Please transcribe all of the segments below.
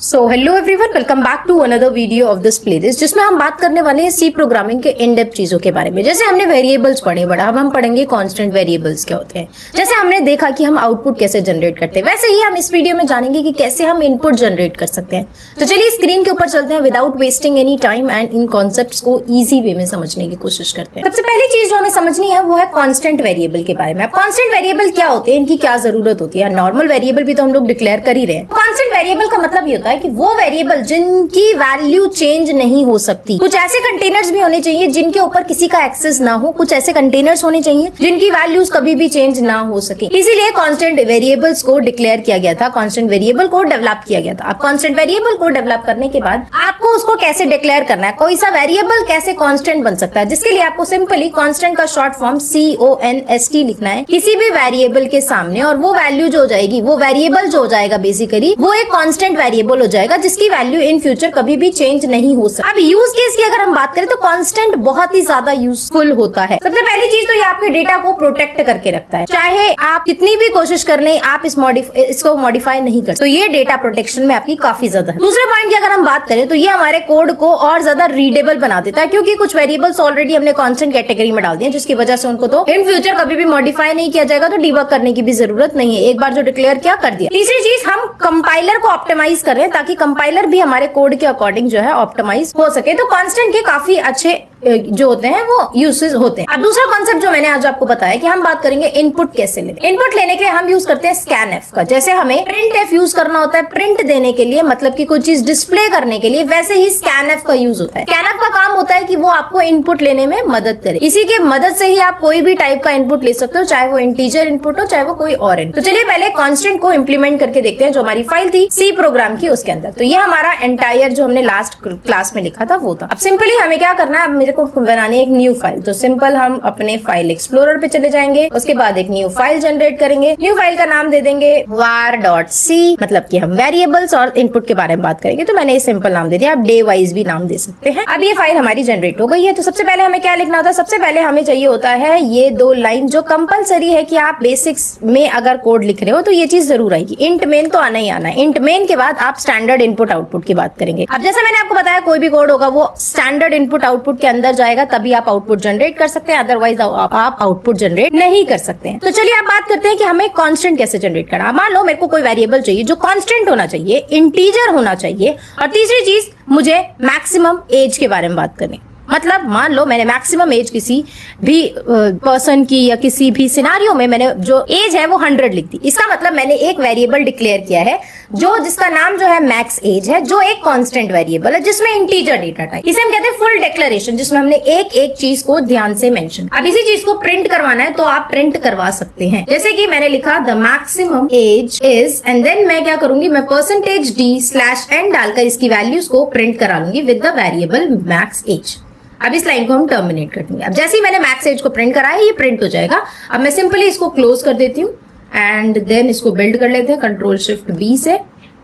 So hello everyone, welcome back to another video of this playlist, जिसमें हम बात करने वाले हैं सी प्रोग्रामिंग के इन डेप्थ चीजों के बारे में। जैसे हमने वेरिएबल्स पढ़े बड़ा, अब हम पढ़ेंगे कांस्टेंट वेरिएबल्स क्या होते हैं। जैसे हमने देखा कि हम आउटपुट कैसे जनरेट करते हैं, वैसे ही हम इस वीडियो में जानेंगे कि कैसे हम इनपुट जनरेट कर सकते हैं। तो चलिए स्क्रीन के ऊपर चलते हैं without wasting any time and in concepts को ईजी वे में समझने की कोशिश करते हैं। सबसे पहली चीज जो हमें समझनी है वो है कांस्टेंट वेरिएबल के बारे में। कांस्टेंट वेरिएबल क्या होते हैं, इनकी क्या जरूरत होती है। नॉर्मल वेरिएबल भी तो हम लोग डिक्लेयर कर ही रहे हैं। कांस्टेंट वेरिएबल का मतलब ये होता है कि वो वेरिएबल जिनकी वैल्यू चेंज नहीं हो सकती। कुछ ऐसे कंटेनर्स भी होने चाहिए जिनके ऊपर किसी का एक्सेस ना हो, कुछ ऐसे कंटेनर्स होने चाहिए जिनकी वैल्यूज कभी भी चेंज ना हो सके। इसीलिए कांस्टेंट वेरिएबल्स को डिक्लेयर किया गया था, कांस्टेंट वेरिएबल को डेवलप किया गया था। अब कांस्टेंट वेरिएबल को डेवलप करने के बाद आपको उसको कैसे डिक्लेयर करना है, कोई सा वेरिएबल कैसे कांस्टेंट बन सकता है, जिसके लिए आपको सिंपली कांस्टेंट का शॉर्ट फॉर्म CONST लिखना है किसी भी वेरिएबल के सामने, और वो वैल्यू जो हो जाएगी, वो वेरिएबल जो हो जाएगा बेसिकली वो एक कांस्टेंट वेरिएबल हो जाएगा जिसकी वैल्यू इन फ्यूचर कभी भी चेंज नहीं हो सकती। अब यूज केस की अगर हम बात करें तो कांस्टेंट बहुत ही ज्यादा यूजफुल होता है। सबसे पहली चीज तो ये आपके डेटा को प्रोटेक्ट करके रखता है। चाहे आप कितनी भी कोशिश कर लें, आप इसको मॉडिफाई नहीं कर सकते। तो ये डेटा प्रोटेक्शन में आपकी काफी ज्यादा है। दूसरे पॉइंट की अगर हम बात करें तो ये हमारे कोड को और ज्यादा रीडेबल बना देता है, क्योंकि कुछ वेरिएबल्स ऑलरेडी हमने कांस्टेंट कैटेगरी में डाल दिए, जिसकी वजह से उनको तो इन फ्यूचर कभी भी मॉडिफाई नहीं किया जाएगा, तो डीबग करने की भी जरूरत नहीं है। एक बार जो डिक्लेयर किया कर दिया। तीसरी चीज, हम कंपाइलर को ऑप्टिमाइज कर रहे हैं ताकि कंपाइलर भी हमारे कोड के अकॉर्डिंग जो है ऑप्टिमाइज हो सके। तो कांस्टेंट के काफी अच्छे जो होते हैं वो यूसेज होते हैं। अब दूसरा कॉन्सेप्ट जो मैंने आज आपको बताया कि हम बात करेंगे इनपुट कैसे लें। इनपुट लेने के लिए हम यूज करते हैं scanf का। जैसे हमें printf यूज करना होता है प्रिंट देने के लिए, मतलब कि कोई चीज डिस्प्ले करने के लिए, वैसे ही scanf का यूज होता है। scanf का काम होता है कि वो आपको इनपुट लेने में मदद करे। इसी के मदद से ही आप कोई भी टाइप का इनपुट ले सकते हो, चाहे वो इंटीजर इनपुट हो, चाहे वो कोई और इनपुट। तो चलिए पहले कांस्टेंट को इम्प्लीमेंट करके देखते हैं, जो हमारी फाइल थी सी प्रोग्राम की उसके अंदर। तो ये हमारा एंटायर जो हमने लास्ट क्लास में लिखा था वो था। अब सिंपली हमें क्या करना है, अब मेरे को बनानी न्यू फाइल। तो सिंपल हम अपने फाइल एक्सप्लोरर पे चले जाएंगे, उसके बाद एक न्यू फाइल जनरेट करेंगे। न्यू फाइल का नाम दे देंगे var.c, मतलब कि हम वेरिएबल्स और इनपुट के बारे में बात करेंगे। तो मैंने सिंपल नाम दे दिया, आप डे वाइज भी नाम दे सकते हैं। अब ये फाइल हमारी जनरेट हो गई है। तो सबसे पहले हमें क्या लिखना होता है, सबसे पहले हमें चाहिए होता है ये दो लाइन जो कंपलसरी है कि आप बेसिक्स में अगर कोड लिख रहे हो तो ये चीज जरूर आएगी। इंट मेन तो आना ही आना है। इंट मेन के बाद आप स्टैंडर्ड इनपुट आउटपुट की बात करेंगे। अब जैसे मैंने आपको बताया कोई भी कोड होगा वो स्टैंडर्ड इनपुट आउटपुट के अंदर जाएगा, तभी आप आउटपुट जनरेट कर सकते हैं, अदरवाइज आप आउटपुट जनरेट नहीं कर सकते हैं। तो चलिए आप बात करते हैं कि हमें कांस्टेंट कैसे जनरेट करना। मान लो मेरे को कोई वेरिएबल चाहिए जो कांस्टेंट होना चाहिए, इंटीजर होना चाहिए, और तीसरी चीज मुझे मैक्सिमम एज के बारे में बात करनी। मतलब मान लो मैंने मैक्सिमम एज किसी भी पर्सन की या किसी भी सिनारियो में मैंने जो एज है वो 100 लिख दी। इसका मतलब मैंने एक वेरिएबल डिक्लेयर किया है जो जिसका नाम जो है मैक्स एज है, जो एक कांस्टेंट वेरिएबल है जिसमें इंटीजर डेटा टाइप। इसे हम कहते हैं फुल डिक्लेरेशन, जिसमें हमने एक एक चीज को ध्यान से मेंशन। अब इसी चीज को प्रिंट करवाना है तो आप प्रिंट करवा सकते हैं। जैसे कि मैंने लिखा the maximum age is, and then मैं क्या करूंगी, मैं %d/n डालकर इसकी वैल्यूज को प्रिंट करा लूंगी with the variable max age. अब इस लाइन को हम टर्मिनेट कर देंगे। अब जैसे ही मैंने मैक्स एज को प्रिंट कराया ये प्रिंट हो जाएगा। अब मैं सिंपली इसको क्लोज कर देती हूँ एंड देन इसको बिल्ड कर लेते हैं Ctrl+Shift+V से।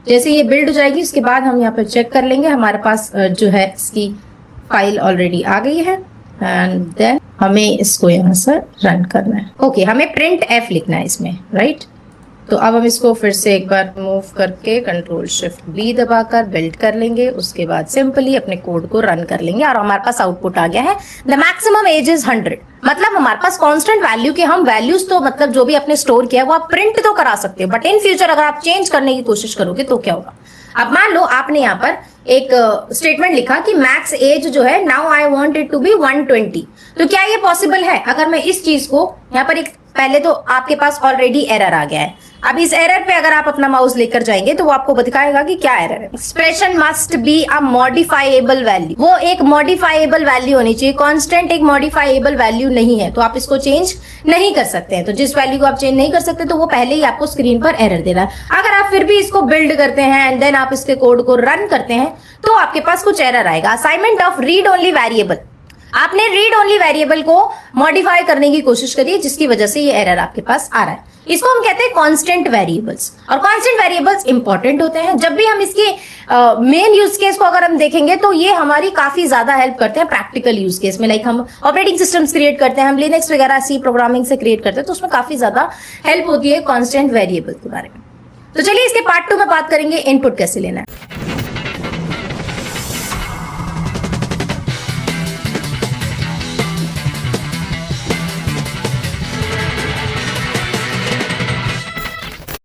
जैसे ये बिल्ड हो जाएगी उसके बाद हम यहाँ पे चेक कर लेंगे, हमारे पास जो है इसकी फाइल ऑलरेडी आ गई है, एंड देन हमें इसको यहाँ से रन करना है। ओके, हमें printf लिखना है इसमें, राइट। तो अब हम इसको फिर से एक बार मूव करके Ctrl+Shift+V दबाकर बिल्ड कर लेंगे। उसके बाद सिंपली अपने कोड को रन कर लेंगे और हमारे पास आउटपुट आ गया है द मैक्सिमम एज इज 100। मतलब हमारे पास कांस्टेंट वैल्यू के हम वैल्यूज तो मतलब जो भी आपने स्टोर किया है वो आप प्रिंट तो करा सकते हो, बट इन फ्यूचर अगर आप चेंज करने की कोशिश करोगे तो क्या होगा। अब मान लो आपने यहाँ पर एक स्टेटमेंट लिखा कि मैक्स एज जो है now I want it to be 120। तो क्या ये पॉसिबल है? अगर मैं इस चीज को यहाँ पर एक, पहले तो आपके पास ऑलरेडी एरर आ गया है। अब इस एरर पे अगर आप अपना माउस लेकर जाएंगे तो वो आपको दिखाएगा कि क्या एरर है। Expression must be a modifiable value, वो एक मॉडिफाइएबल वैल्यू होनी चाहिए। कांस्टेंट एक मॉडिफाइएबल वैल्यू नहीं है, तो आप इसको चेंज नहीं कर सकते हैं। तो जिस वैल्यू को आप चेंज नहीं कर सकते तो वो पहले ही आपको स्क्रीन पर एरर दे रहा है। अगर आप फिर भी इसको बिल्ड करते हैं एंड देन आप इसके कोड को रन करते हैं तो आपके पास कुछ एरर आएगा। Assignment of read only variable, आपने रीड ओनली वेरिएबल को मॉडिफाई करने की कोशिश करी है जिसकी वजह से ये एरर आपके पास आ रहा है। इसको हम कहते हैं कांस्टेंट वेरिएबल्स, और कांस्टेंट वेरिएबल्स इंपॉर्टेंट होते हैं। जब भी हम इसके मेन यूज केस को अगर हम देखेंगे तो ये हमारी काफी ज्यादा हेल्प करते हैं प्रैक्टिकल यूज केस में। लाइक हम ऑपरेटिंग सिस्टम्स क्रिएट करते हैं, हम लिनक्स वगैरह सी प्रोग्रामिंग से क्रिएट करते हैं, तो उसमें काफी ज्यादा हेल्प होती है कांस्टेंट वेरिएबल के बारे में। तो चलिए इसके पार्ट 2 में बात करेंगे इनपुट कैसे लेना है।